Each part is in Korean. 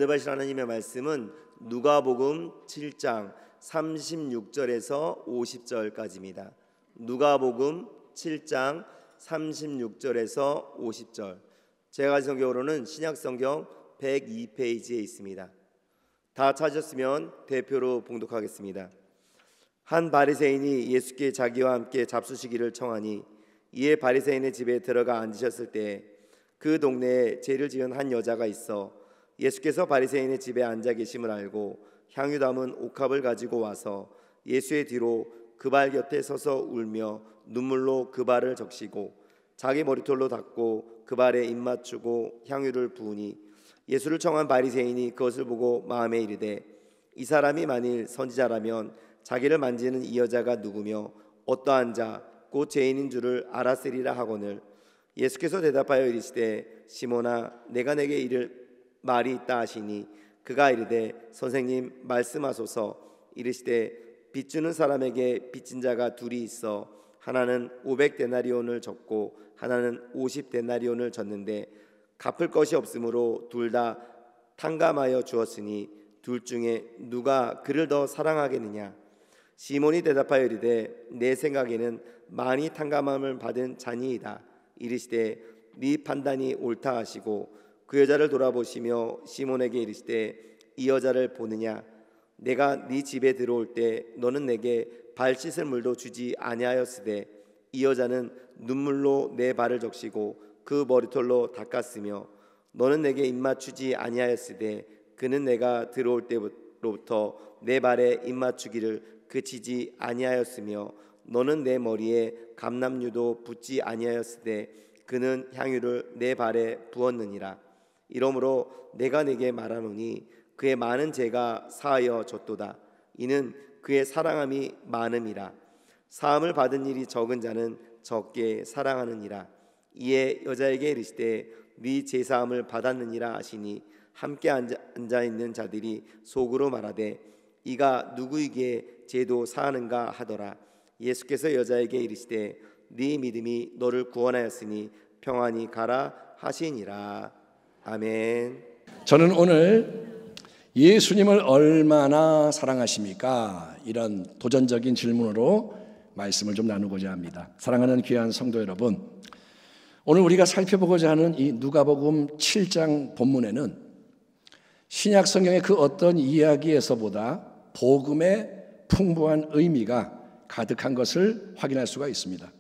은혜받으실 하나님의 말씀은 누가복음 7장 36절에서 50절까지입니다. 누가복음 7장 36절에서 50절. 제가 가진 성경으로는 신약성경 102페이지에 있습니다. 다 찾으셨으면 대표로 봉독하겠습니다. 한 바리새인이 예수께 자기와 함께 잡수시기를 청하니 이에 바리새인의 집에 들어가 앉으셨을 때 그 동네에 죄를 지은 한 여자가 있어 예수께서 바리새인의 집에 앉아 계심을 알고 향유 담은 옥합을 가지고 와서 예수의 뒤로 그 발 곁에 서서 울며 눈물로 그 발을 적시고 자기 머리털로 닦고 그 발에 입 맞추고 향유를 부으니 예수를 청한 바리새인이 그것을 보고 마음에 이르되 이 사람이 만일 선지자라면 자기를 만지는 이 여자가 누구며 어떠한 자 곧 죄인인 줄을 알았으리라 하거늘 예수께서 대답하여 이르시되 시몬아 내가 내게 이를 말이 있다 하시니 그가 이르되 선생님 말씀하소서. 이르시되 빚 주는 사람에게 빚진 자가 둘이 있어 하나는 500데나리온을 졌고 하나는 50데나리온을 졌는데 갚을 것이 없으므로 둘 다 탕감하여 주었으니 둘 중에 누가 그를 더 사랑하겠느냐. 시몬이 대답하여 이르되 내 생각에는 많이 탕감함을 받은 자니이다. 이르시되 네 판단이 옳다 하시고 그 여자를 돌아보시며 시몬에게 이르시되 이 여자를 보느냐. 내가 네 집에 들어올 때 너는 내게 발 씻을 물도 주지 아니하였으되 이 여자는 눈물로 내 발을 적시고 그 머리털로 닦았으며 너는 내게 입 맞추지 아니하였으되 그는 내가 들어올 때로부터 내 발에 입 맞추기를 그치지 아니하였으며 너는 내 머리에 감람유도 붓지 아니하였으되 그는 향유를 내 발에 부었느니라. 이러므로 내가 네게 말하노니 그의 많은 죄가 사하여 졌도다. 이는 그의 사랑함이 많음이라. 사함을 받은 일이 적은 자는 적게 사랑하느니라. 이에 여자에게 이르시되 네 제사함을 받았느니라 하시니 함께 앉아 있는 자들이 속으로 말하되 이가 누구에게 죄도 사하는가 하더라. 예수께서 여자에게 이르시되 네 믿음이 너를 구원하였으니 평안히 가라 하시니라. 아멘. 저는 오늘 예수님을 얼마나 사랑하십니까? 이런 도전적인 질문으로 말씀을 좀 나누고자 합니다. 사랑하는 귀한 성도 여러분, 오늘 우리가 살펴보고자 하는 이 누가복음 7장 본문에는 신약 성경의 그 어떤 이야기에서보다 복음의 풍부한 의미가 가득한 것을 확인할 수가 있습니다.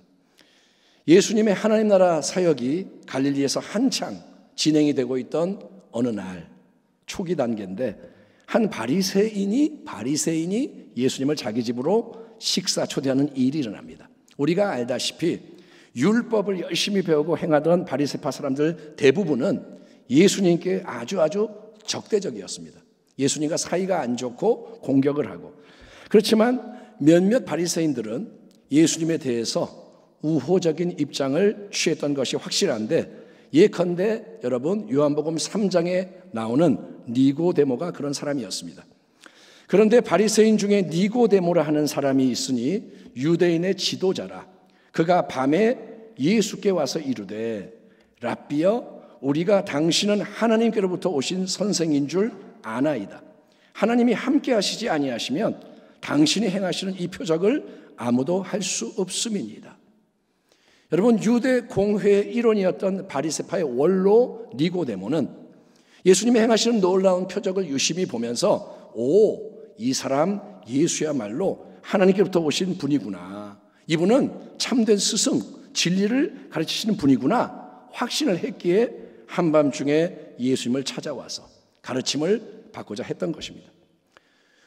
예수님의 하나님 나라 사역이 갈릴리에서 한창 진행이 되고 있던 어느 날 초기 단계인데 한 바리새인이 예수님을 자기 집으로 식사 초대하는 일이 일어납니다. 우리가 알다시피 율법을 열심히 배우고 행하던 바리새파 사람들 대부분은 예수님께 아주 적대적이었습니다. 예수님과 사이가 안 좋고 공격을 하고, 그렇지만 몇몇 바리새인들은 예수님에 대해서 우호적인 입장을 취했던 것이 확실한데, 예컨대 여러분 요한복음 3장에 나오는 니고데모가 그런 사람이었습니다. 그런데 바리새인 중에 니고데모라 하는 사람이 있으니 유대인의 지도자라. 그가 밤에 예수께 와서 이르되 랍비여 우리가 당신은 하나님께로부터 오신 선생인 줄 아나이다. 하나님이 함께 하시지 아니하시면 당신이 행하시는 이 표적을 아무도 할 수 없음이니이다. 여러분, 유대 공회의 일원이었던 바리새파의 원로 니고데모는 예수님이 행하시는 놀라운 표적을 유심히 보면서 이 사람 예수야말로 하나님께로부터 오신 분이구나, 이분은 참된 스승, 진리를 가르치시는 분이구나 확신을 했기에 한밤중에 예수님을 찾아와서 가르침을 받고자 했던 것입니다.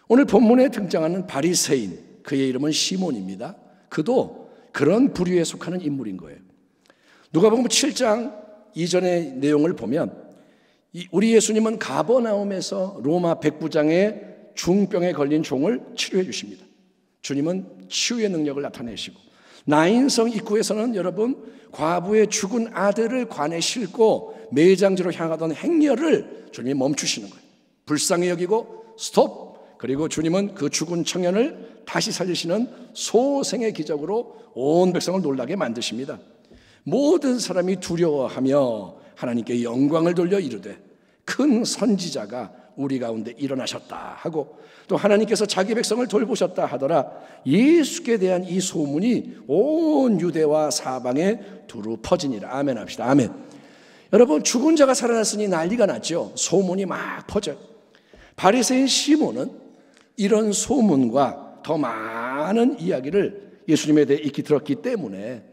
오늘 본문에 등장하는 바리새인, 그의 이름은 시몬입니다. 그도 그런 부류에 속하는 인물인 거예요. 누가복음 7장 이전의 내용을 보면 우리 예수님은 가버나움에서 로마 백부장의 중병에 걸린 종을 치료해 주십니다. 주님은 치유의 능력을 나타내시고, 나인성 입구에서는 여러분 과부의 죽은 아들을 관에 싣고 매장지로 향하던 행렬을 주님이 멈추시는 거예요. 불쌍히 여기고 스톱. 그리고 주님은 그 죽은 청년을 다시 살리시는 소생의 기적으로 온 백성을 놀라게 만드십니다. 모든 사람이 두려워하며 하나님께 영광을 돌려 이르되 큰 선지자가 우리 가운데 일어나셨다 하고 또 하나님께서 자기 백성을 돌보셨다 하더라 예수께 대한 이 소문이 온 유대와 사방에 두루 퍼지니라. 아멘 합시다. 아멘. 여러분, 죽은 자가 살아났으니 난리가 났죠. 소문이 막 퍼져요. 바리새인 시몬은 이런 소문과 더 많은 이야기를 예수님에 대해 익히 들었기 때문에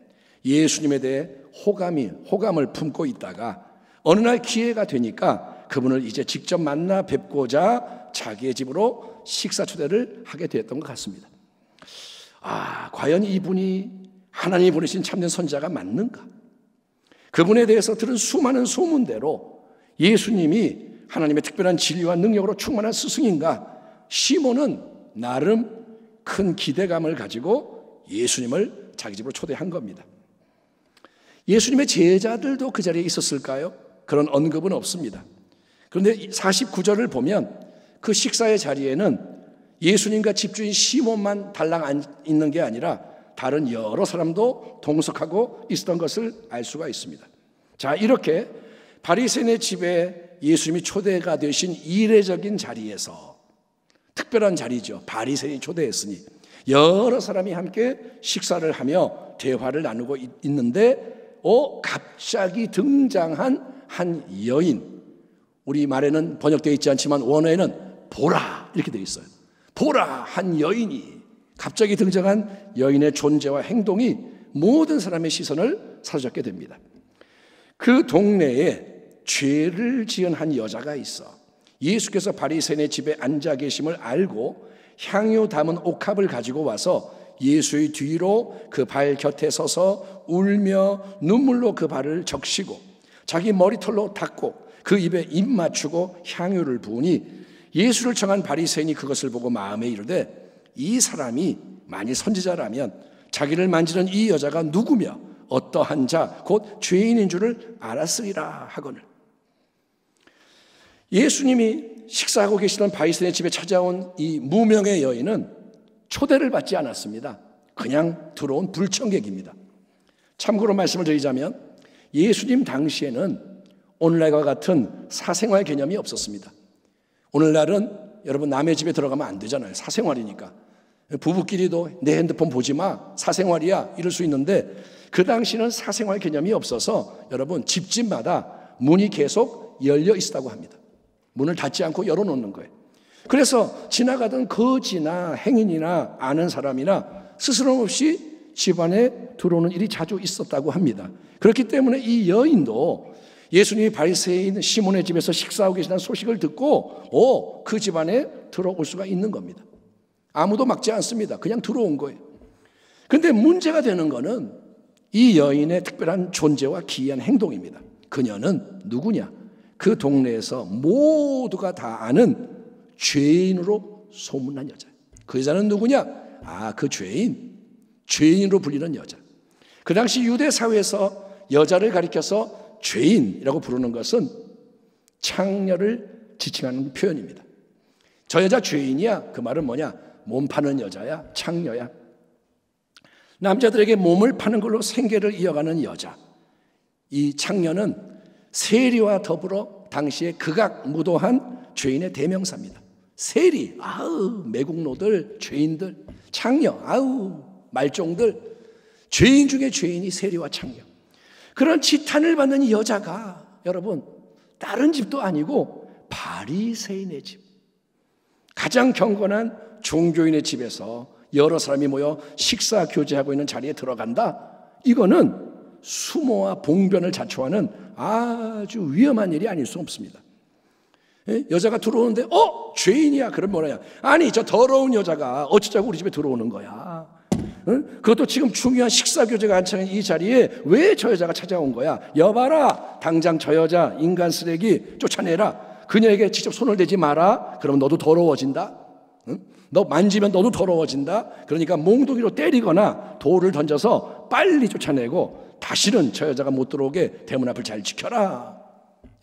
예수님에 대해 호감을 품고 있다가 어느 날 기회가 되니까 그분을 이제 직접 만나 뵙고자 자기의 집으로 식사 초대를 하게 되었던 것 같습니다. 과연 이분이 하나님이 보내신 참된 선지자가 맞는가? 그분에 대해서 들은 수많은 소문대로 예수님이 하나님의 특별한 진리와 능력으로 충만한 스승인가? 시몬은 나름 큰 기대감을 가지고 예수님을 자기 집으로 초대한 겁니다. 예수님의 제자들도 그 자리에 있었을까요? 그런 언급은 없습니다. 그런데 49절을 보면 그 식사의 자리에는 예수님과 집주인 시몬만 달랑 있는 게 아니라 다른 여러 사람도 동석하고 있었던 것을 알 수가 있습니다. 자, 이렇게 바리새인의 집에 예수님이 초대가 되신 이례적인 자리에서 특별한 자리죠. 바리새인이 초대했으니 여러 사람이 함께 식사를 하며 대화를 나누고 있는데 갑자기 등장한 한 여인, 우리 말에는 번역되어 있지 않지만 원어에는 보라 이렇게 되어 있어요. 보라, 한 여인이, 갑자기 등장한 여인의 존재와 행동이 모든 사람의 시선을 사로잡게 됩니다. 그 동네에 죄를 지은 한 여자가 있어 예수께서 바리새인의 집에 앉아 계심을 알고 향유 담은 옥합을 가지고 와서 예수의 뒤로 그 발 곁에 서서 울며 눈물로 그 발을 적시고 자기 머리털로 닦고 그 입에 입 맞추고 향유를 부으니 예수를 청한 바리새인이 그것을 보고 마음에 이르되 이 사람이 만일 선지자라면 자기를 만지는 이 여자가 누구며 어떠한 자 곧 죄인인 줄을 알았으리라 하거늘. 예수님이 식사하고 계시던 바리새인의 집에 찾아온 이 무명의 여인은 초대를 받지 않았습니다. 그냥 들어온 불청객입니다. 참고로 말씀을 드리자면 예수님 당시에는 오늘날과 같은 사생활 개념이 없었습니다. 오늘날은 여러분 남의 집에 들어가면 안 되잖아요. 사생활이니까. 부부끼리도 내 핸드폰 보지 마, 사생활이야 이럴 수 있는데 그 당시는 사생활 개념이 없어서 여러분 집집마다 문이 계속 열려 있었다고 합니다. 문을 닫지 않고 열어놓는 거예요. 그래서 지나가던 거지나 행인이나 아는 사람이나 스스럼 없이 집안에 들어오는 일이 자주 있었다고 합니다. 그렇기 때문에 이 여인도 예수님이 바리새인 시몬의 집에서 식사하고 계시다는 소식을 듣고 그 집안에 들어올 수가 있는 겁니다. 아무도 막지 않습니다. 그냥 들어온 거예요. 그런데 문제가 되는 거는 이 여인의 특별한 존재와 기이한 행동입니다. 그녀는 누구냐? 그 동네에서 모두가 다 아는 죄인으로 소문난 여자예요. 그 여자는 누구냐? 그 죄인으로 불리는 여자. 그 당시 유대 사회에서 여자를 가리켜서 죄인이라고 부르는 것은 창녀를 지칭하는 표현입니다. 저 여자 죄인이야. 그 말은 뭐냐? 몸 파는 여자야, 창녀야. 남자들에게 몸을 파는 걸로 생계를 이어가는 여자. 이 창녀는 세리와 더불어 당시에 극악무도한 죄인의 대명사입니다. 세리, 매국노들, 죄인들, 창녀, 말종들, 죄인 중에 죄인이 세리와 창녀. 그런 지탄을 받는 이 여자가 여러분 다른 집도 아니고 바리새인의 집, 가장 경건한 종교인의 집에서 여러 사람이 모여 식사 교제하고 있는 자리에 들어간다. 이거는 수모와 봉변을 자초하는 아주 위험한 일이 아닐 수 없습니다. 여자가 들어오는데 죄인이야. 그럼 뭐냐? 아니 저 더러운 여자가 어쩌자고 우리 집에 들어오는 거야. 그것도 지금 중요한 식사 교제가 한창인 이 자리에 왜 저 여자가 찾아온 거야? 여봐라, 당장 저 여자 인간 쓰레기 쫓아내라. 그녀에게 직접 손을 대지 마라. 그럼 너도 더러워진다. 너 만지면 너도 더러워진다. 그러니까 몽둥이로 때리거나 돌을 던져서 빨리 쫓아내고 다시는 저 여자가 못 들어오게 대문 앞을 잘 지켜라.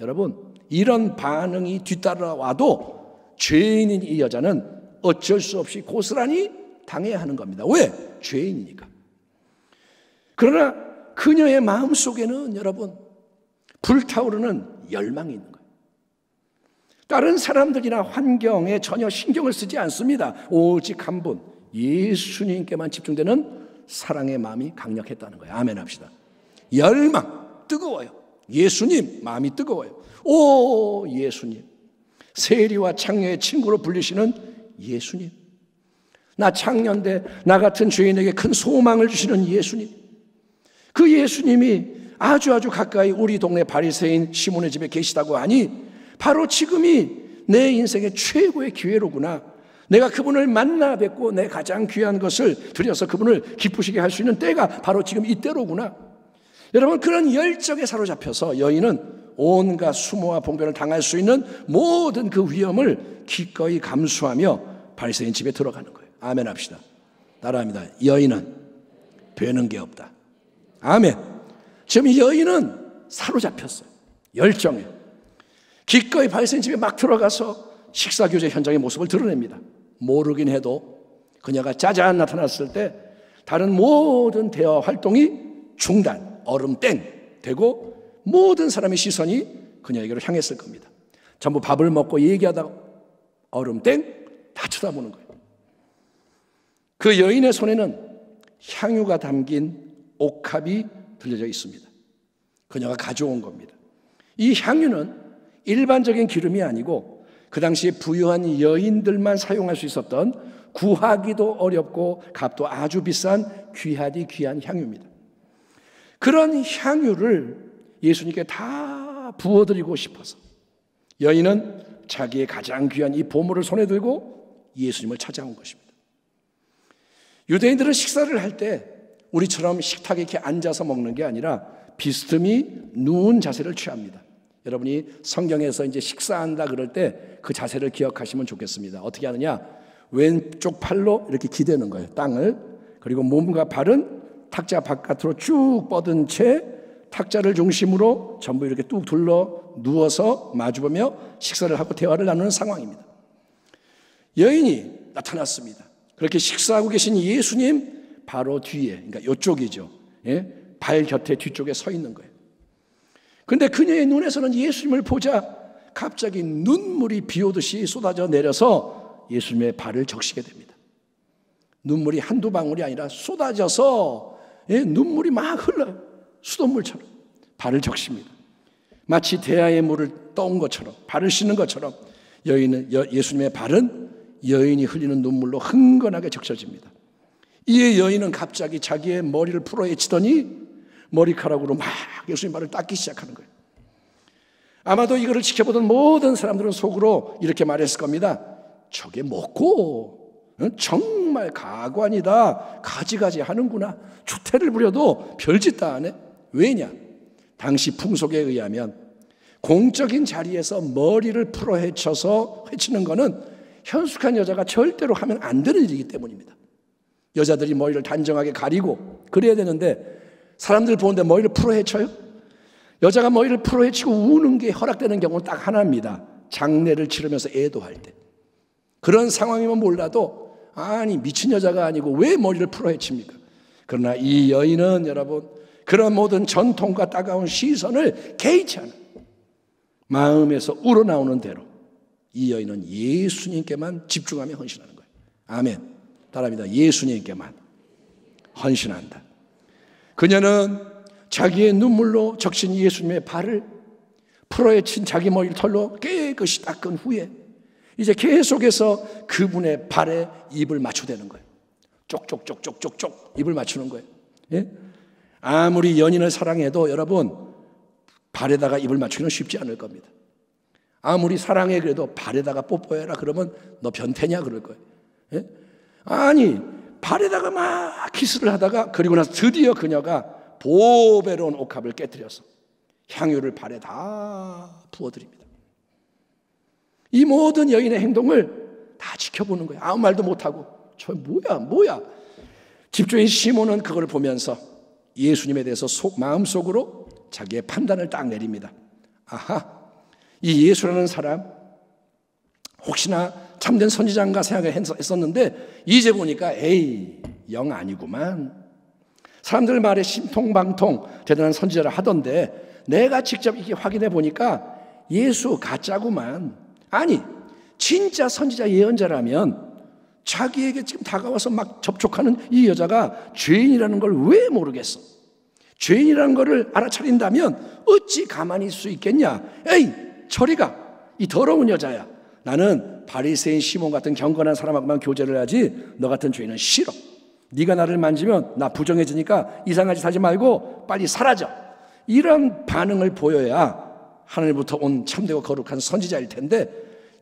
여러분, 이런 반응이 뒤따라와도 죄인인 이 여자는 어쩔 수 없이 고스란히 당해야 하는 겁니다. 왜? 죄인이니까. 그러나 그녀의 마음속에는 여러분 불타오르는 열망이 있는 거예요. 다른 사람들이나 환경에 전혀 신경을 쓰지 않습니다. 오직 한 분, 예수님께만 집중되는 사랑의 마음이 강력했다는 거예요. 아멘 합시다. 열망, 뜨거워요. 예수님, 마음이 뜨거워요. 오, 예수님. 세리와 창녀의 친구로 불리시는 예수님. 나 창녀인데 나 같은 죄인에게 큰 소망을 주시는 예수님. 그 예수님이 아주 가까이 우리 동네 바리새인 시몬의 집에 계시다고 하니 바로 지금이 내 인생의 최고의 기회로구나. 내가 그분을 만나 뵙고 내 가장 귀한 것을 드려서 그분을 기쁘시게 할 수 있는 때가 바로 지금 이때로구나. 여러분, 그런 열정에 사로잡혀서 여인은 온갖 수모와 봉변을 당할 수 있는 모든 그 위험을 기꺼이 감수하며 바리새인 집에 들어가는 거예요. 아멘 합시다. 따라합니다. 여인은 되는 게 없다. 아멘. 지금 이 여인은 사로잡혔어요. 열정에. 기꺼이 바리새인 집에 막 들어가서 식사교제 현장의 모습을 드러냅니다. 모르긴 해도 그녀가 짜잔 나타났을 때 다른 모든 대화 활동이 중단, 얼음 땡 되고 모든 사람의 시선이 그녀에게로 향했을 겁니다. 전부 밥을 먹고 얘기하다가 얼음 땡 다 쳐다보는 거예요. 그 여인의 손에는 향유가 담긴 옥합이 들려져 있습니다. 그녀가 가져온 겁니다. 이 향유는 일반적인 기름이 아니고 그 당시에 부유한 여인들만 사용할 수 있었던 구하기도 어렵고 값도 아주 비싼 귀하디 귀한 향유입니다. 그런 향유를 예수님께 다 부어드리고 싶어서 여인은 자기의 가장 귀한 이 보물을 손에 들고 예수님을 찾아온 것입니다. 유대인들은 식사를 할 때 우리처럼 식탁에 이렇게 앉아서 먹는 게 아니라 비스듬히 누운 자세를 취합니다. 여러분이 성경에서 이제 식사한다 그럴 때 그 자세를 기억하시면 좋겠습니다. 어떻게 하느냐? 왼쪽 팔로 이렇게 기대는 거예요. 땅을. 그리고 몸과 발은 탁자 바깥으로 쭉 뻗은 채 탁자를 중심으로 전부 이렇게 뚝 둘러 누워서 마주보며 식사를 하고 대화를 나누는 상황입니다. 여인이 나타났습니다. 그렇게 식사하고 계신 예수님 바로 뒤에, 그러니까 이쪽이죠. 예? 발 곁에 뒤쪽에 서 있는 거예요. 그런데 그녀의 눈에서는 예수님을 보자 갑자기 눈물이 비오듯이 쏟아져 내려서 예수님의 발을 적시게 됩니다. 눈물이 한두 방울이 아니라 쏟아져서 눈물이 막 흘러요. 수돗물처럼 발을 적십니다. 마치 대야의 물을 떠온 것처럼 발을 씻는 것처럼 예수님의 발은 여인이 흘리는 눈물로 흥건하게 적셔집니다. 이에 여인은 갑자기 자기의 머리를 풀어헤치더니 머리카락으로 막 예수님 발을 닦기 시작하는 거예요. 아마도 이거를 지켜보던 모든 사람들은 속으로 이렇게 말했을 겁니다. 저게 뭐고 정말 가관이다. 가지가지 하는구나. 추태를 부려도 별짓 다 하네. 왜냐? 당시 풍속에 의하면 공적인 자리에서 머리를 풀어헤쳐서 헤치는 것은 현숙한 여자가 절대로 하면 안 되는 일이기 때문입니다. 여자들이 머리를 단정하게 가리고 그래야 되는데 사람들 보는데 머리를 풀어헤쳐요? 여자가 머리를 풀어헤치고 우는 게 허락되는 경우는 딱 하나입니다. 장례를 치르면서 애도할 때. 그런 상황이면 몰라도 아니 미친 여자가 아니고 왜 머리를 풀어헤칩니까? 그러나 이 여인은 여러분 그런 모든 전통과 따가운 시선을 개의치 않아 마음에서 우러나오는 대로 이 여인은 예수님께만 집중하며 헌신하는 거예요. 아멘. 따라합니다. 예수님께만 헌신한다. 그녀는 자기의 눈물로 적신 예수님의 발을 풀어헤친 자기 머리를 털로 깨끗이 닦은 후에 이제 계속해서 그분의 발에 입을 맞춰대는 거예요. 쪽쪽쪽쪽쪽쪽 입을 맞추는 거예요. 예? 아무리 연인을 사랑해도 여러분 발에다가 입을 맞추기는 쉽지 않을 겁니다. 아무리 사랑해 그래도 발에다가 뽀뽀해라 그러면 너 변태냐 그럴 거예요. 예? 아니 발에다가 막 키스를 하다가 그리고 나서 드디어 그녀가 보배로운 옥합을 깨뜨려서 향유를 발에 다 부어드립니다. 이 모든 여인의 행동을 다 지켜보는 거예요. 아무 말도 못하고 저 뭐야 집주인 시몬은 그걸 보면서 예수님에 대해서 마음속으로 자기의 판단을 딱 내립니다. 아하, 이 예수라는 사람 혹시나 참된 선지자인가 생각을 했었는데 이제 보니까 에이 영 아니구만. 사람들 말에 신통방통 대단한 선지자를 하던데 내가 직접 이렇게 확인해 보니까 예수 가짜구만. 아니, 진짜 선지자 예언자라면 자기에게 지금 다가와서 막 접촉하는 이 여자가 죄인이라는 걸 왜 모르겠어? 죄인이라는 것을 알아차린다면 어찌 가만히 있을 수 있겠냐? 에이, 저리 가! 이 더러운 여자야. 나는 바리새인 시몬 같은 경건한 사람하고만 교제를 하지 너 같은 죄인은 싫어. 네가 나를 만지면 나 부정해지니까 이상한 짓 하지 말고 빨리 사라져. 이런 반응을 보여야 하늘부터 온 참되고 거룩한 선지자일 텐데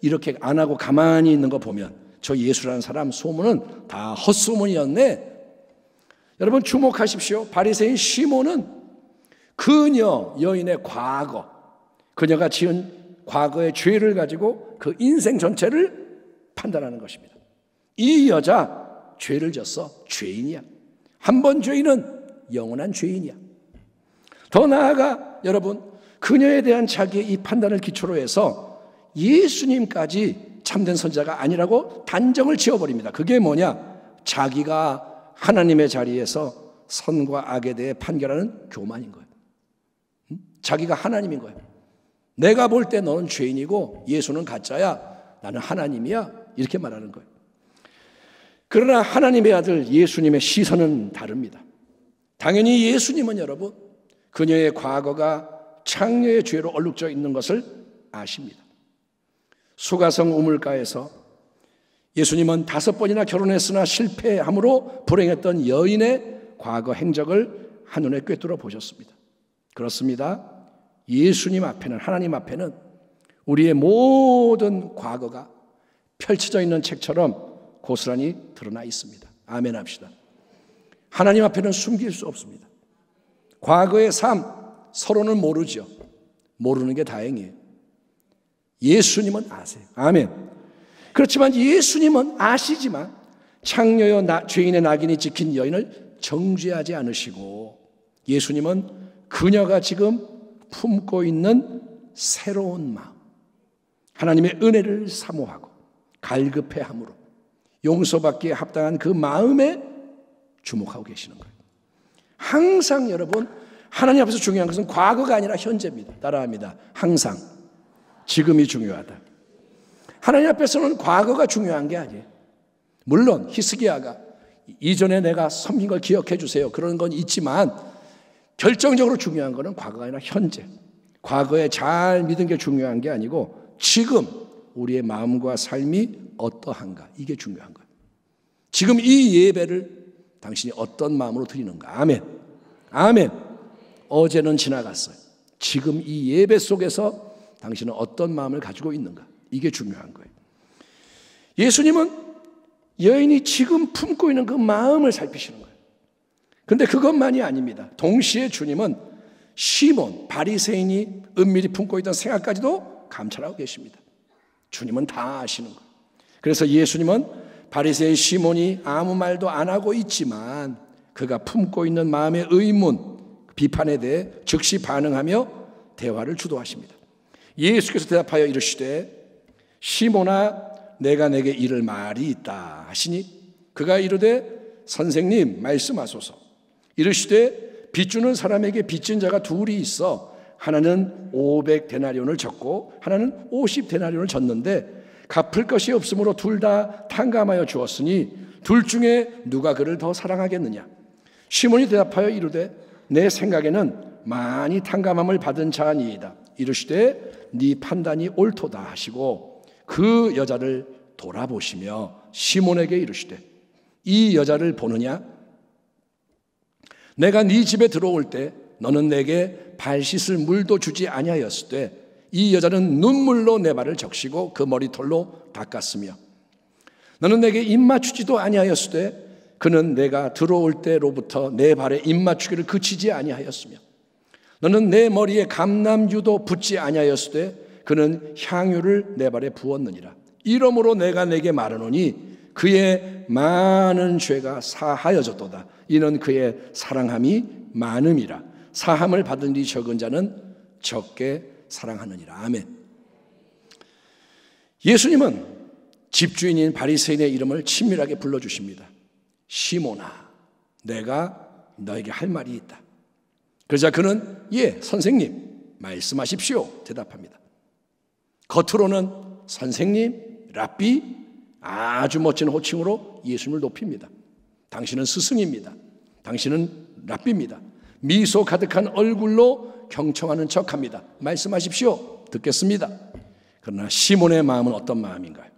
이렇게 안 하고 가만히 있는 거 보면 저 예수라는 사람 소문은 다 헛소문이었네. 여러분 주목하십시오. 바리새인 시몬은 그녀 여인의 과거, 그녀가 지은 과거의 죄를 가지고 그 인생 전체를 판단하는 것입니다. 이 여자 죄를 졌어. 죄인이야. 한 번 죄인은 영원한 죄인이야. 더 나아가 여러분 그녀에 대한 자기의 이 판단을 기초로 해서 예수님까지 참된 선지자가 아니라고 단정을 지어버립니다. 그게 뭐냐? 자기가 하나님의 자리에서 선과 악에 대해 판결하는 교만인 거예요. 자기가 하나님인 거예요. 내가 볼 때 너는 죄인이고 예수는 가짜야. 나는 하나님이야. 이렇게 말하는 거예요. 그러나 하나님의 아들 예수님의 시선은 다릅니다. 당연히 예수님은 여러분 그녀의 과거가 창녀의 죄로 얼룩져 있는 것을 아십니다. 수가성 우물가에서 예수님은 5번이나 결혼했으나 실패함으로 불행했던 여인의 과거 행적을 한눈에 꿰뚫어 보셨습니다. 그렇습니다. 예수님 앞에는, 하나님 앞에는 우리의 모든 과거가 펼쳐져 있는 책처럼 고스란히 드러나 있습니다. 아멘 합시다. 하나님 앞에는 숨길 수 없습니다. 과거의 삶 서로는 모르죠. 모르는 게 다행이에요. 예수님은 아세요. 아멘. 그렇지만 예수님은 아시지만 창녀요 죄인의 낙인이 찍힌 여인을 정죄하지 않으시고 예수님은 그녀가 지금 품고 있는 새로운 마음, 하나님의 은혜를 사모하고 갈급해함으로 용서받기에 합당한 그 마음에 주목하고 계시는 거예요. 항상 여러분 하나님 앞에서 중요한 것은 과거가 아니라 현재입니다. 따라합니다. 항상 지금이 중요하다. 하나님 앞에서는 과거가 중요한 게 아니에요. 물론 히스기야가 이전에 내가 섬긴 걸 기억해 주세요. 그런 건 있지만 결정적으로 중요한 것은 과거가 아니라 현재. 과거에 잘 믿은 게 중요한 게 아니고 지금 우리의 마음과 삶이 어떠한가. 이게 중요한 거예요. 지금 이 예배를 당신이 어떤 마음으로 드리는가. 아멘. 아멘. 어제는 지나갔어요. 지금 이 예배 속에서 당신은 어떤 마음을 가지고 있는가. 이게 중요한 거예요. 예수님은 여인이 지금 품고 있는 그 마음을 살피시는 거예요. 그런데 그것만이 아닙니다. 동시에 주님은 시몬, 바리새인이 은밀히 품고 있던 생각까지도 감찰하고 계십니다. 주님은 다 아시는 거예요. 그래서 예수님은 바리새인 시몬이 아무 말도 안 하고 있지만 그가 품고 있는 마음의 의문, 비판에 대해 즉시 반응하며 대화를 주도하십니다. 예수께서 대답하여 이르시되 시몬아 내가 내게 이를 말이 있다 하시니 그가 이르되 선생님 말씀하소서. 이르시되 빚주는 사람에게 빚진 자가 둘이 있어 하나는 500데나리온을 졌고 하나는 50데나리온을 졌는데 갚을 것이 없으므로 둘 다 탕감하여 주었으니 둘 중에 누가 그를 더 사랑하겠느냐. 시몬이 대답하여 이르되 내 생각에는 많이 탕감함을 받은 자니이다. 이르시되 네 판단이 옳도다 하시고 그 여자를 돌아보시며 시몬에게 이르시되 이 여자를 보느냐? 내가 네 집에 들어올 때 너는 내게 발 씻을 물도 주지 아니하였을 때 이 여자는 눈물로 내 발을 적시고 그 머리털로 닦았으며 너는 내게 입 맞추지도 아니하였을 때 그는 내가 들어올 때로부터 내 발에 입 맞추기를 그치지 아니하였으며 너는 내 머리에 감람유도 붓지 아니하였을 때 그는 향유를 내 발에 부었느니라. 이러므로 내가 내게 말하노니 그의 많은 죄가 사하여졌도다. 이는 그의 사랑함이 많음이라. 사함을 받은 이 적은 자는 적게 사랑하느니라. 아멘. 예수님은 집주인인 바리새인의 이름을 친밀하게 불러주십니다. 시몬아, 내가 너에게 할 말이 있다. 그러자 그는 예, 선생님 말씀하십시오 대답합니다. 겉으로는 선생님, 랍비, 아주 멋진 호칭으로 예수님을 높입니다. 당신은 스승입니다. 당신은 랍비입니다. 미소 가득한 얼굴로 경청하는 척합니다. 말씀하십시오. 듣겠습니다. 그러나 시몬의 마음은 어떤 마음인가요?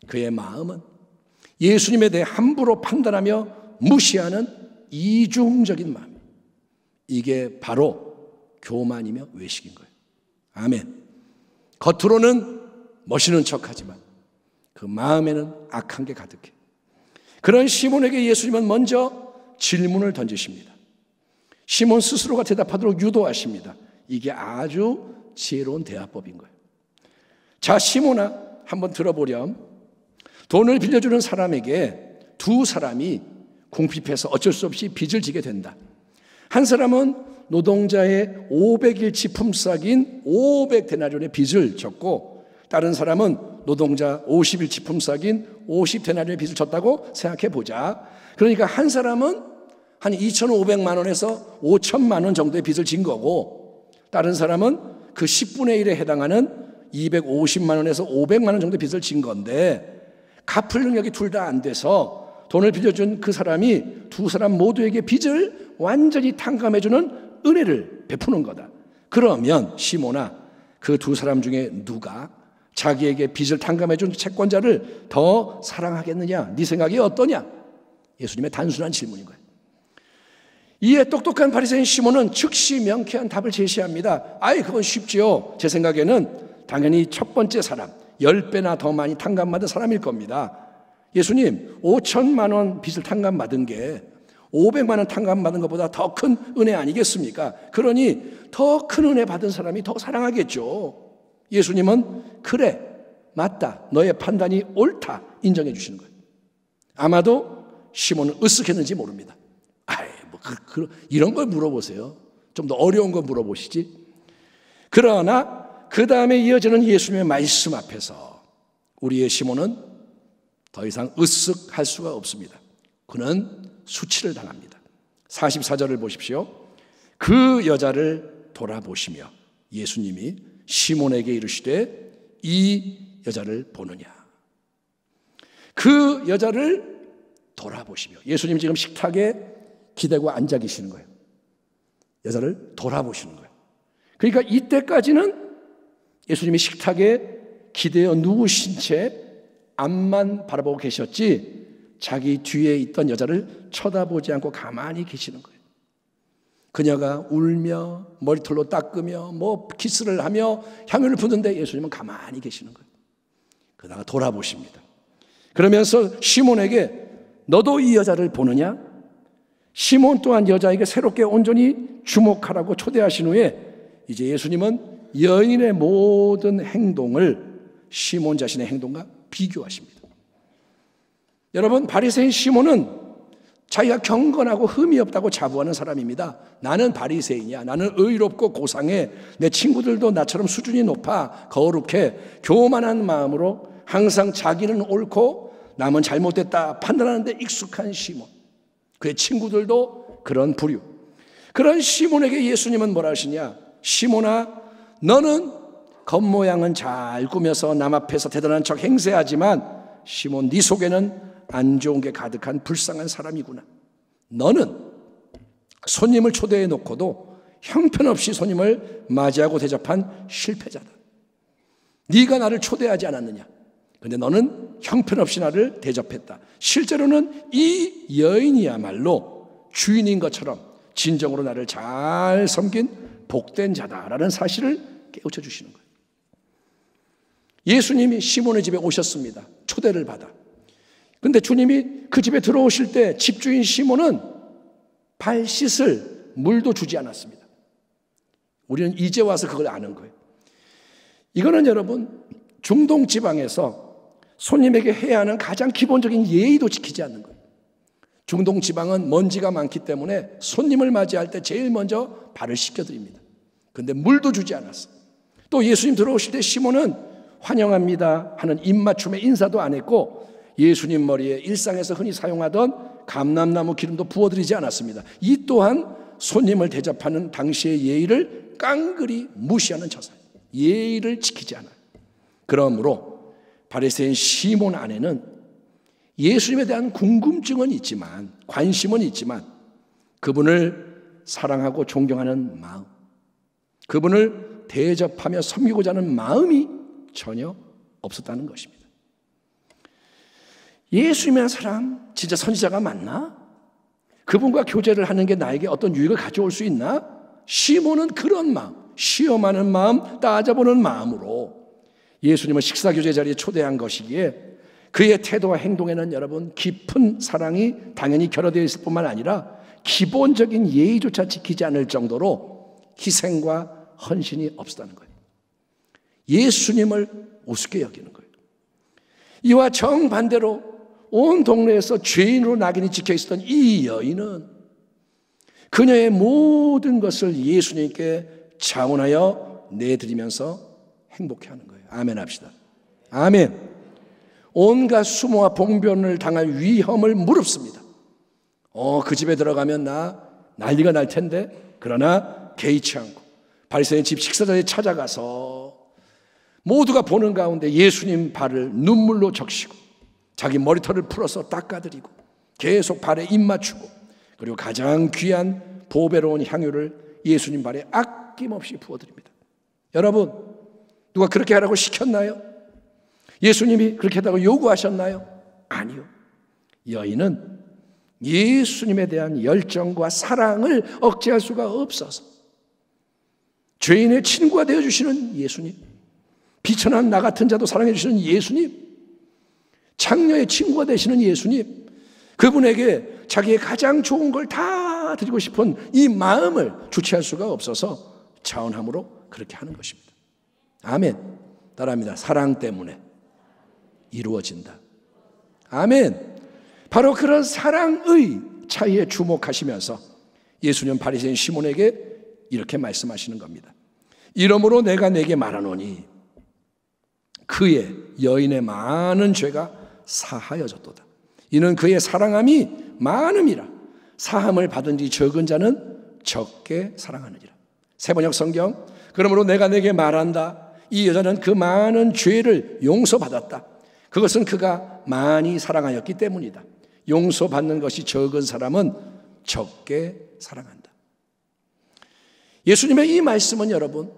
그의 마음은 예수님에 대해 함부로 판단하며 무시하는 이중적인 마음. 이게 바로 교만이며 외식인 거예요. 아멘. 겉으로는 멋있는 척하지만 그 마음에는 악한 게 가득해. 그런 시몬에게 예수님은 먼저 질문을 던지십니다. 시몬 스스로가 대답하도록 유도하십니다. 이게 아주 지혜로운 대화법인 거예요. 자, 시몬아, 한번 들어보렴. 돈을 빌려주는 사람에게 두 사람이 궁핍해서 어쩔 수 없이 빚을 지게 된다. 한 사람은 노동자의 500일치 품삯인 500데나리온의 빚을 졌고, 다른 사람은 노동자 50일치 품삯인 50데나리온의 빚을 졌다고 생각해 보자. 그러니까 한 사람은 한 2,500만 원에서 5천만 원 정도의 빚을 진 거고, 다른 사람은 그 10분의 1에 해당하는 250만 원에서 500만 원 정도의 빚을 진 건데, 갚을 능력이 둘 다 안 돼서 돈을 빌려준 그 사람이 두 사람 모두에게 빚을 완전히 탕감해주는 은혜를 베푸는 거다. 그러면 시몬아, 그 두 사람 중에 누가 자기에게 빚을 탕감해준 채권자를 더 사랑하겠느냐? 네 생각이 어떠냐? 예수님의 단순한 질문인 거예요. 이에 똑똑한 바리새인 시몬은 즉시 명쾌한 답을 제시합니다. 아이, 그건 쉽지요. 제 생각에는 당연히 첫 번째 사람, 10배나 더 많이 탕감받은 사람일 겁니다. 예수님, 5천만 원 빚을 탕감받은 게 500만 원 탕감받은 것보다 더 큰 은혜 아니겠습니까? 그러니 더 큰 은혜 받은 사람이 더 사랑하겠죠. 예수님은 그래, 맞다, 너의 판단이 옳다 인정해 주시는 거예요. 아마도 시몬은 으쓱했는지 모릅니다. 이런 걸 물어보세요. 좀 더 어려운 걸 물어보시지. 그러나 그 다음에 이어지는 예수님의 말씀 앞에서 우리의 시몬은 더 이상 으쓱할 수가 없습니다. 그는 수치를 당합니다. 44절을 보십시오. 그 여자를 돌아보시며 예수님이 시몬에게 이르시되 이 여자를 보느냐. 그 여자를 돌아보시며, 예수님 지금 식탁에 기대고 앉아 계시는 거예요. 여자를 돌아보시는 거예요. 그러니까 이때까지는 예수님이 식탁에 기대어 누우신 채 앞만 바라보고 계셨지 자기 뒤에 있던 여자를 쳐다보지 않고 가만히 계시는 거예요. 그녀가 울며 머리털로 닦으며 키스를 하며 향유를 붓는데 예수님은 가만히 계시는 거예요. 그러다가 돌아보십니다. 그러면서 시몬에게 너도 이 여자를 보느냐? 시몬 또한 여자에게 새롭게 온전히 주목하라고 초대하신 후에 이제 예수님은 여인의 모든 행동을 시몬 자신의 행동과 비교하십니다. 여러분, 바리새인 시몬은 자기가 경건하고 흠이 없다고 자부하는 사람입니다. 나는 바리새인이야. 나는 의롭고 고상해. 내 친구들도 나처럼 수준이 높아 거룩해. 교만한 마음으로 항상 자기는 옳고 남은 잘못됐다 판단하는데 익숙한 시몬. 그의 친구들도 그런 부류. 그런 시몬에게 예수님은 뭐라 하시냐? 시몬아, 너는 겉모양은 잘 꾸며서 남 앞에서 대단한 척 행세하지만 시몬, 네 속에는 안 좋은 게 가득한 불쌍한 사람이구나. 너는 손님을 초대해 놓고도 형편없이 손님을 맞이하고 대접한 실패자다. 네가 나를 초대하지 않았느냐? 근데 너는 형편없이 나를 대접했다. 실제로는 이 여인이야말로 주인인 것처럼 진정으로 나를 잘 섬긴 복된 자다라는 사실을 깨우쳐 주시는 거예요. 예수님이 시몬의 집에 오셨습니다. 초대를 받아. 근데 주님이 그 집에 들어오실 때 집주인 시몬은 발 씻을 물도 주지 않았습니다. 우리는 이제 와서 그걸 아는 거예요. 이거는 여러분, 중동 지방에서 손님에게 해야 하는 가장 기본적인 예의도 지키지 않는 거예요. 중동 지방은 먼지가 많기 때문에 손님을 맞이할 때 제일 먼저 발을 씻겨드립니다. 근데 물도 주지 않았어요. 또 예수님 들어오실 때 시몬은 환영합니다 하는 입맞춤의 인사도 안 했고 예수님 머리에 일상에서 흔히 사용하던 감람나무 기름도 부어드리지 않았습니다. 이 또한 손님을 대접하는 당시의 예의를 깡그리 무시하는 처사예요. 예의를 지키지 않아요. 그러므로 바리새인 시몬 안에는 예수님에 대한 궁금증은 있지만, 관심은 있지만, 그분을 사랑하고 존경하는 마음, 그분을 대접하며 섬기고자 하는 마음이 전혀 없었다는 것입니다. 예수님이라는 사람 진짜 선지자가 맞나? 그분과 교제를 하는 게 나에게 어떤 유익을 가져올 수 있나? 시몬은 그런 마음, 시험하는 마음, 따져보는 마음으로 예수님을 식사교제 자리에 초대한 것이기에 그의 태도와 행동에는 여러분 깊은 사랑이 당연히 결여되어 있을 뿐만 아니라 기본적인 예의조차 지키지 않을 정도로 희생과 헌신이 없었다는 거예요. 예수님을 우습게 여기는 거예요. 이와 정반대로 온 동네에서 죄인으로 낙인이 찍혀 있었던 이 여인은 그녀의 모든 것을 예수님께 자원하여 내드리면서 행복해하는 거예요. 아멘 합시다. 아멘. 온갖 수모와 봉변을 당할 위험을 무릅씁니다. 그 집에 들어가면 나 난리가 날 텐데, 그러나 개의치 않고 바리새인 집 식사자리에 찾아가서 모두가 보는 가운데 예수님 발을 눈물로 적시고 자기 머리털을 풀어서 닦아드리고 계속 발에 입 맞추고, 그리고 가장 귀한 보배로운 향유를 예수님 발에 아낌없이 부어드립니다. 여러분, 누가 그렇게 하라고 시켰나요? 예수님이 그렇게 하다고 요구하셨나요? 아니요. 여인은 예수님에 대한 열정과 사랑을 억제할 수가 없어서 죄인의 친구가 되어주시는 예수님, 비천한 나 같은 자도 사랑해 주시는 예수님, 창녀의 친구가 되시는 예수님, 그분에게 자기의 가장 좋은 걸 다 드리고 싶은 이 마음을 주체할 수가 없어서 자원함으로 그렇게 하는 것입니다. 아멘. 따라합니다. 사랑 때문에 이루어진다. 아멘. 바로 그런 사랑의 차이에 주목하시면서 예수님은 바리새인 시몬에게 이렇게 말씀하시는 겁니다. 이러므로 내가 내게 말하노니 그의 여인의 많은 죄가 사하여졌도다. 이는 그의 사랑함이 많음이라. 사함을 받은 지 적은 자는 적게 사랑하느니라. 세번역 성경, 그러므로 내가 내게 말한다. 이 여자는 그 많은 죄를 용서받았다. 그것은 그가 많이 사랑하였기 때문이다. 용서받는 것이 적은 사람은 적게 사랑한다. 예수님의 이 말씀은 여러분,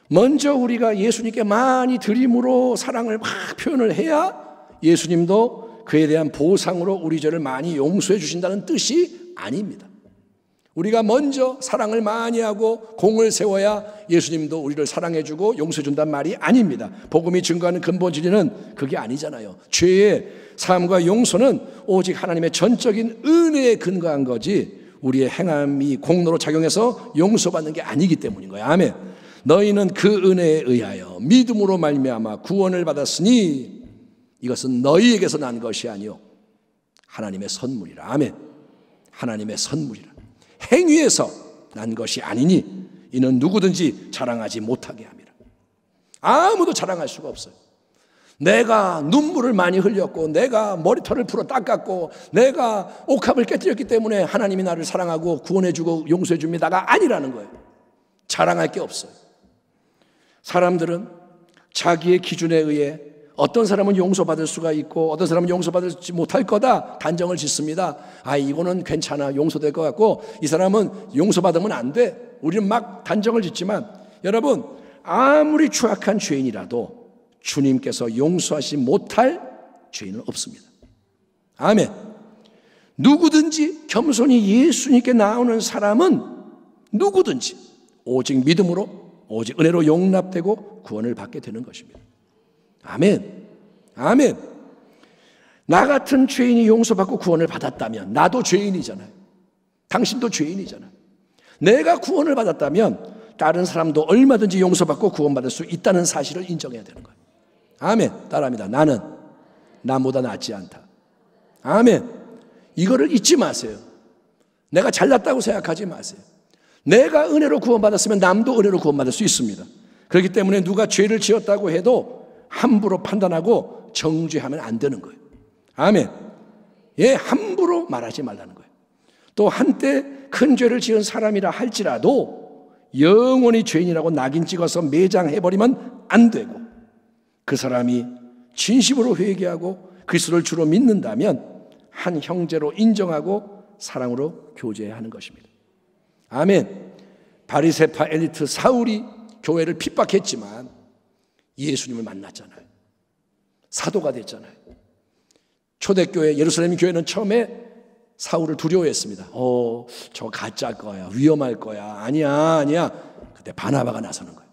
먼저 우리가 예수님께 많이 드림으로 사랑을 막 표현을 해야 예수님도 그에 대한 보상으로 우리 죄를 많이 용서해 주신다는 뜻이 아닙니다. 우리가 먼저 사랑을 많이 하고 공을 세워야 예수님도 우리를 사랑해 주고 용서해 준다는 말이 아닙니다. 복음이 증거하는 근본 진리는 그게 아니잖아요. 죄의 사함과 용서는 오직 하나님의 전적인 은혜에 근거한 거지 우리의 행함이 공로로 작용해서 용서받는 게 아니기 때문인 거예요. 아멘. 너희는 그 은혜에 의하여 믿음으로 말미암아 구원을 받았으니 이것은 너희에게서 난 것이 아니요 하나님의 선물이라. 아멘. 하나님의 선물이라. 행위에서 난 것이 아니니 이는 누구든지 자랑하지 못하게 합니다. 아무도 자랑할 수가 없어요. 내가 눈물을 많이 흘렸고 내가 머리털을 풀어 닦았고 내가 옥합을 깨뜨렸기 때문에 하나님이 나를 사랑하고 구원해주고 용서해줍니다가 아니라는 거예요. 자랑할 게 없어요. 사람들은 자기의 기준에 의해 어떤 사람은 용서받을 수가 있고 어떤 사람은 용서받지 못할 거다 단정을 짓습니다. 이거는 괜찮아, 용서될 것 같고 이 사람은 용서받으면 안 돼. 우리는 막 단정을 짓지만 여러분, 아무리 추악한 죄인이라도 주님께서 용서하지 못할 죄인은 없습니다. 아멘. 누구든지 겸손히 예수님께 나오는 사람은 누구든지 오직 믿음으로 오직 은혜로 용납되고 구원을 받게 되는 것입니다. 아멘. 아멘. 나 같은 죄인이 용서받고 구원을 받았다면 나도 죄인이잖아요. 당신도 죄인이잖아요. 내가 구원을 받았다면 다른 사람도 얼마든지 용서받고 구원받을 수 있다는 사실을 인정해야 되는 거예요. 아멘. 따라합니다. 나는 남보다 낫지 않다. 아멘. 이거를 잊지 마세요. 내가 잘났다고 생각하지 마세요. 내가 은혜로 구원받았으면 남도 은혜로 구원받을 수 있습니다. 그렇기 때문에 누가 죄를 지었다고 해도 함부로 판단하고 정죄하면 안 되는 거예요. 아멘. 예, 함부로 말하지 말라는 거예요. 또 한때 큰 죄를 지은 사람이라 할지라도 영원히 죄인이라고 낙인 찍어서 매장해버리면 안 되고 그 사람이 진심으로 회개하고 그리스도를 주로 믿는다면 한 형제로 인정하고 사랑으로 교제해야 하는 것입니다. 아멘. 바리새파 엘리트 사울이 교회를 핍박했지만 예수님을 만났잖아요. 사도가 됐잖아요. 초대교회 예루살렘 교회는 처음에 사울을 두려워했습니다. 저 가짜일 거야. 위험할 거야. 아니야. 그때 바나바가 나서는 거예요.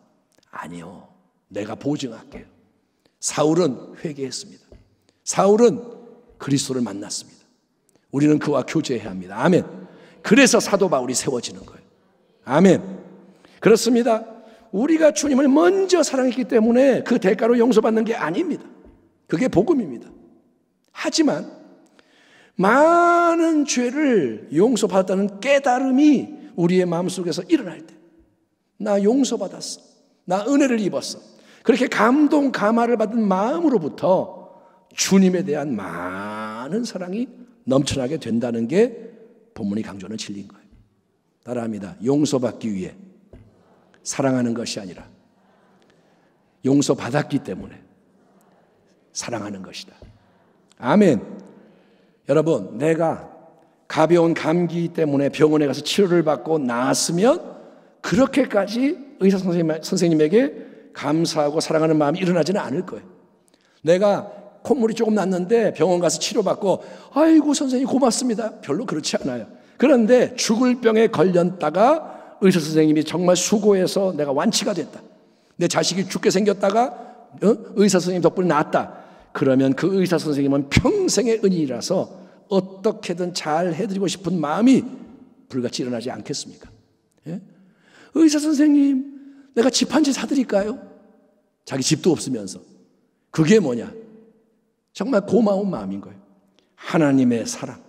아니요. 내가 보증할게요. 사울은 회개했습니다. 사울은 그리스도를 만났습니다. 우리는 그와 교제해야 합니다. 아멘. 그래서 사도 바울이 세워지는 거예요. 아멘. 그렇습니다. 우리가 주님을 먼저 사랑했기 때문에 그 대가로 용서받는 게 아닙니다. 그게 복음입니다. 하지만 많은 죄를 용서받았다는 깨달음이 우리의 마음속에서 일어날 때, 나 용서받았어, 나 은혜를 입었어, 그렇게 감동 감화를 받은 마음으로부터 주님에 대한 많은 사랑이 넘쳐나게 된다는 게 본문이 강조하는 진리인 거예요. 따라합니다. 용서받기 위해 사랑하는 것이 아니라 용서받았기 때문에 사랑하는 것이다. 아멘. 여러분, 내가 가벼운 감기 때문에 병원에 가서 치료를 받고 나았으면 그렇게까지 의사 선생님에게 감사하고 사랑하는 마음이 일어나지는 않을 거예요. 내가 콧물이 조금 났는데 병원 가서 치료받고 아이고 선생님 고맙습니다. 별로 그렇지 않아요. 그런데 죽을 병에 걸렸다가 의사 선생님이 정말 수고해서 내가 완치가 됐다. 내 자식이 죽게 생겼다가 의사 선생님 덕분에 나았다. 그러면 그 의사 선생님은 평생의 은인이라서 어떻게든 잘 해드리고 싶은 마음이 불같이 일어나지 않겠습니까? 예? 의사 선생님, 내가 집 한 채 사드릴까요? 자기 집도 없으면서. 그게 뭐냐? 정말 고마운 마음인 거예요. 하나님의 사랑,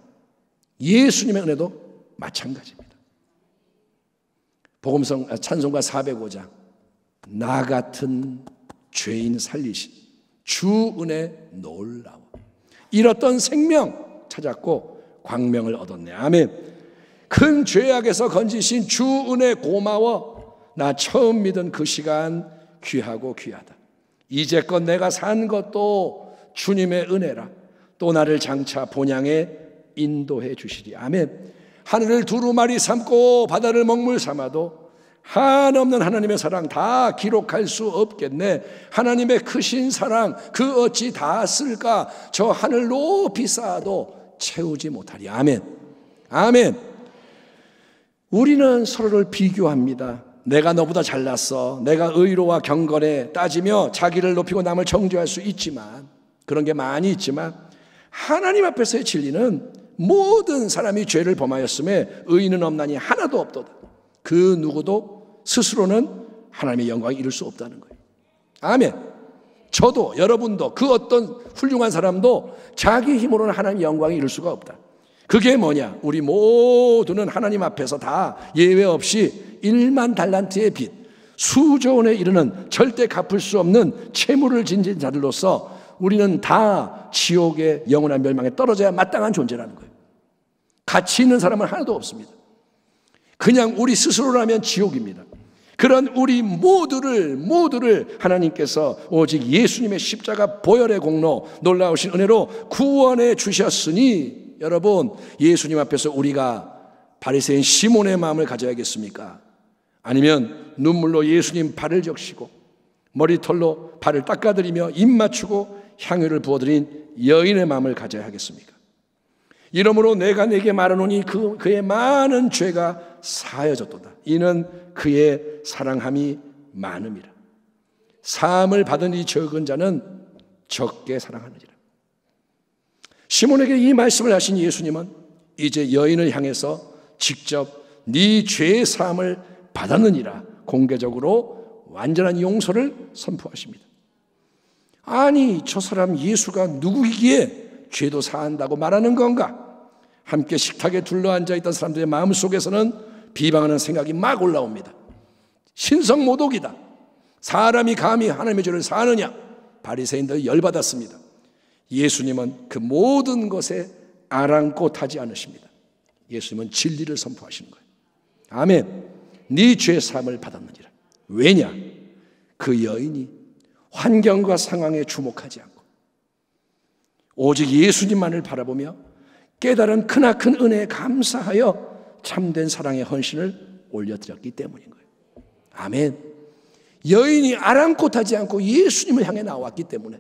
예수님의 은혜도 마찬가지입니다. 찬송가 405장, 나 같은 죄인 살리신 주 은혜 놀라워. 잃었던 생명 찾았고 광명을 얻었네. 아멘. 큰 죄악에서 건지신 주 은혜 고마워. 나 처음 믿은 그 시간 귀하고 귀하다. 이제껏 내가 산 것도 주님의 은혜라. 또 나를 장차 본향에 인도해 주시리. 아멘. 하늘을 두루마리 삼고 바다를 먹물 삼아도 한없는 하나님의 사랑 다 기록할 수 없겠네. 하나님의 크신 사랑 그 어찌 다 쓸까? 저 하늘 높이 쌓아도 채우지 못하리. 아멘. 아멘. 우리는 서로를 비교합니다. 내가 너보다 잘났어, 내가 의로와 경건에 따지며 자기를 높이고 남을 정죄할 수 있지만, 그런 게 많이 있지만 하나님 앞에서의 진리는 모든 사람이 죄를 범하였음에 의인은 없나니 하나도 없도다. 그 누구도 스스로는 하나님의 영광을 이룰 수 없다는 거예요. 아멘. 저도 여러분도 그 어떤 훌륭한 사람도 자기 힘으로는 하나님의 영광을 이룰 수가 없다. 그게 뭐냐? 우리 모두는 하나님 앞에서 다 예외 없이 1만 달란트의 빚, 수조 원에 이르는 절대 갚을 수 없는 채무를 지닌 자들로서 우리는 다 지옥의 영원한 멸망에 떨어져야 마땅한 존재라는 거예요. 가치 있는 사람은 하나도 없습니다. 그냥 우리 스스로라면 지옥입니다. 그런 우리 모두를 하나님께서 오직 예수님의 십자가 보혈의 공로, 놀라우신 은혜로 구원해 주셨으니, 여러분, 예수님 앞에서 우리가 바리새인 시몬의 마음을 가져야겠습니까? 아니면 눈물로 예수님 발을 적시고 머리털로 발을 닦아드리며 입 맞추고 향유를 부어드린 여인의 마음을 가져야 하겠습니까? 이러므로 내가 내게 말하노니 그의 많은 죄가 사여졌도다. 이는 그의 사랑함이 많음이라. 사함을 받은 이 적은 자는 적게 사랑하느니라. 시몬에게 이 말씀을 하신 예수님은 이제 여인을 향해서 직접 네 죄의 사함을 받았느니라 공개적으로 완전한 용서를 선포하십니다. 아니, 저 사람 예수가 누구이기에 죄도 사한다고 말하는 건가? 함께 식탁에 둘러앉아 있던 사람들의 마음속에서는 비방하는 생각이 막 올라옵니다. 신성모독이다. 사람이 감히 하나님의 죄를 사느냐? 바리새인들 열받았습니다. 예수님은 그 모든 것에 아랑곳하지 않으십니다. 예수님은 진리를 선포하시는 거예요. 아멘. 네 죄 사함을 받았느니라. 왜냐? 그 여인이 환경과 상황에 주목하지 않고 오직 예수님만을 바라보며 깨달은 크나큰 은혜에 감사하여 참된 사랑의 헌신을 올려드렸기 때문인 거예요. 아멘. 여인이 아랑곳하지 않고 예수님을 향해 나왔기 때문에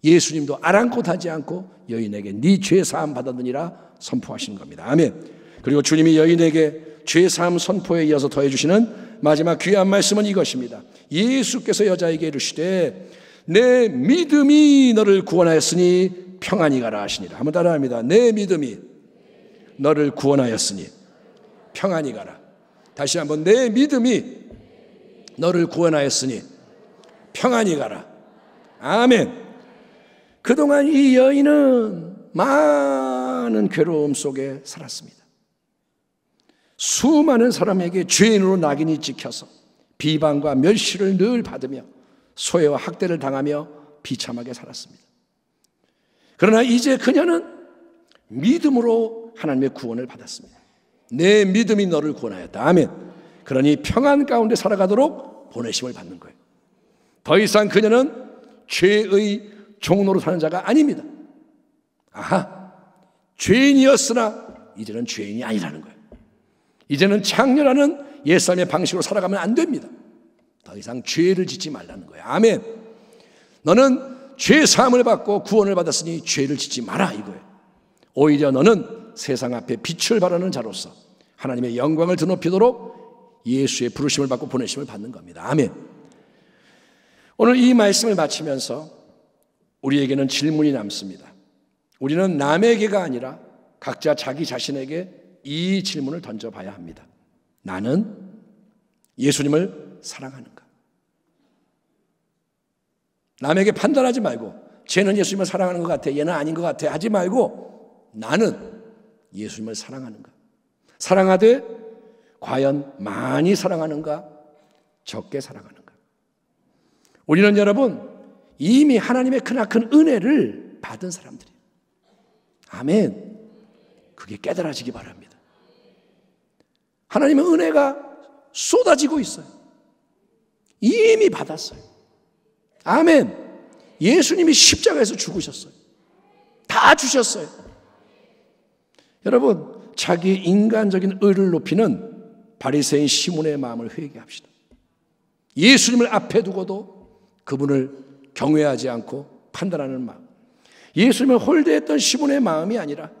예수님도 아랑곳하지 않고 여인에게 네 죄 사함 받았느니라 선포하시는 겁니다. 아멘. 그리고 주님이 여인에게 죄 사함 선포에 이어서 더해 주시는 마지막 귀한 말씀은 이것입니다. 예수께서 여자에게 이르시되 내 믿음이 너를 구원하였으니 평안히 가라 하시니라. 한번 따라합니다. 내 믿음이 너를 구원하였으니 평안히 가라. 다시 한번, 내 믿음이 너를 구원하였으니 평안히 가라. 아멘. 그동안 이 여인은 많은 괴로움 속에 살았습니다. 수많은 사람에게 죄인으로 낙인이 찍혀서 비방과 멸시를 늘 받으며 소외와 학대를 당하며 비참하게 살았습니다. 그러나 이제 그녀는 믿음으로 하나님의 구원을 받았습니다. 내 믿음이 너를 구원하였다. 아멘. 그러니 평안 가운데 살아가도록 보내심을 받는 거예요. 더 이상 그녀는 죄의 종로로 사는 자가 아닙니다. 아하, 죄인이었으나 이제는 죄인이 아니라는 거예요. 이제는 창녀라는 옛삶의 방식으로 살아가면 안 됩니다. 더 이상 죄를 짓지 말라는 거예요. 아멘. 너는 죄 사함을 받고 구원을 받았으니 죄를 짓지 마라 이거예요. 오히려 너는 세상 앞에 빛을 발하는 자로서 하나님의 영광을 드높이도록 예수의 부르심을 받고 보내심을 받는 겁니다. 아멘. 오늘 이 말씀을 마치면서 우리에게는 질문이 남습니다. 우리는 남에게가 아니라 각자 자기 자신에게 이 질문을 던져봐야 합니다. 나는 예수님을 사랑하는가? 남에게 판단하지 말고 쟤는 예수님을 사랑하는 것 같아, 얘는 아닌 것 같아 하지 말고 나는 예수님을 사랑하는가? 사랑하되 과연 많이 사랑하는가? 적게 사랑하는가? 우리는 여러분 이미 하나님의 크나큰 은혜를 받은 사람들이에요. 아멘. 그게 깨달아지기 바랍니다. 하나님의 은혜가 쏟아지고 있어요. 이미 받았어요. 아멘. 예수님이 십자가에서 죽으셨어요. 다 주셨어요. 여러분, 자기 인간적인 의를 높이는 바리새인 시몬의 마음을 회개합시다. 예수님을 앞에 두고도 그분을 경외하지 않고 판단하는 마음, 예수님을 홀대했던 시몬의 마음이 아니라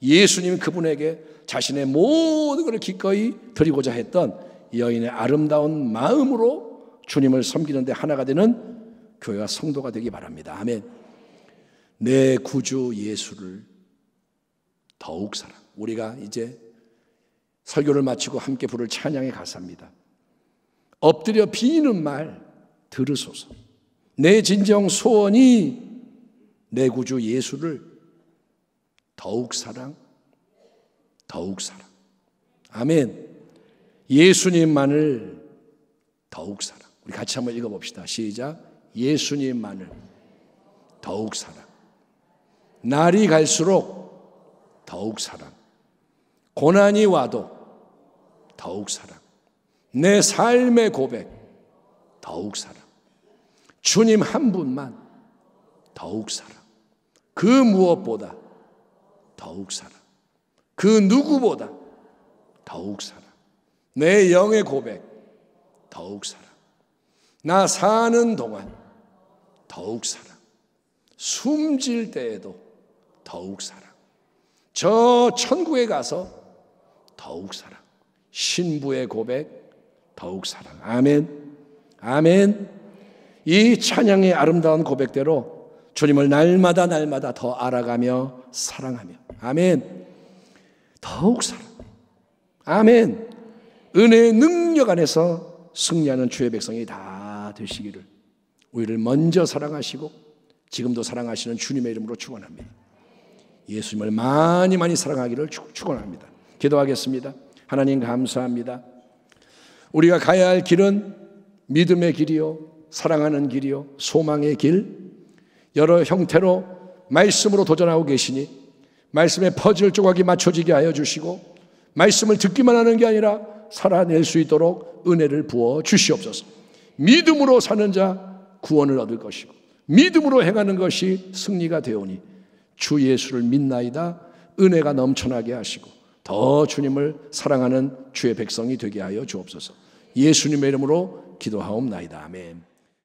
예수님 그분에게 자신의 모든 것을 기꺼이 드리고자 했던 여인의 아름다운 마음으로 주님을 섬기는 데 하나가 되는 교회와 성도가 되기 바랍니다. 아멘. 내 구주 예수를 더욱 사랑. 우리가 이제 설교를 마치고 함께 부를 찬양의 가사입니다. 엎드려 비는 말 들으소서. 내 진정 소원이 내 구주 예수를 더욱 사랑, 더욱 사랑. 아멘. 예수님만을 더욱 사랑. 우리 같이 한번 읽어봅시다. 시작. 예수님만을 더욱 사랑. 날이 갈수록 더욱 사랑. 고난이 와도 더욱 사랑. 내 삶의 고백 더욱 사랑. 주님 한 분만 더욱 사랑. 그 무엇보다 더욱 사랑. 그 누구보다 더욱 사랑. 내 영의 고백 더욱 사랑. 나 사는 동안 더욱 사랑. 숨질 때에도 더욱 사랑. 저 천국에 가서 더욱 사랑. 신부의 고백 더욱 사랑. 아멘. 아멘. 이 찬양의 아름다운 고백대로 주님을 날마다 날마다 더 알아가며 사랑하며, 아멘, 더욱 사랑. 아멘. 은혜의 능력 안에서 승리하는 주의 백성이 다 되시기를 우리를 먼저 사랑하시고 지금도 사랑하시는 주님의 이름으로 축원합니다. 예수님을 많이 많이 사랑하기를 축원합니다. 기도하겠습니다. 하나님 감사합니다. 우리가 가야 할 길은 믿음의 길이요, 사랑하는 길이요, 소망의 길, 여러 형태로 말씀으로 도전하고 계시니 말씀의 퍼즐 조각이 맞춰지게 하여 주시고 말씀을 듣기만 하는 게 아니라 살아낼 수 있도록 은혜를 부어 주시옵소서. 믿음으로 사는 자 구원을 얻을 것이고 믿음으로 행하는 것이 승리가 되오니 주 예수를 믿나이다. 은혜가 넘쳐나게 하시고 더 주님을 사랑하는 주의 백성이 되게 하여 주옵소서. 예수님의 이름으로 기도하옵나이다. 아멘.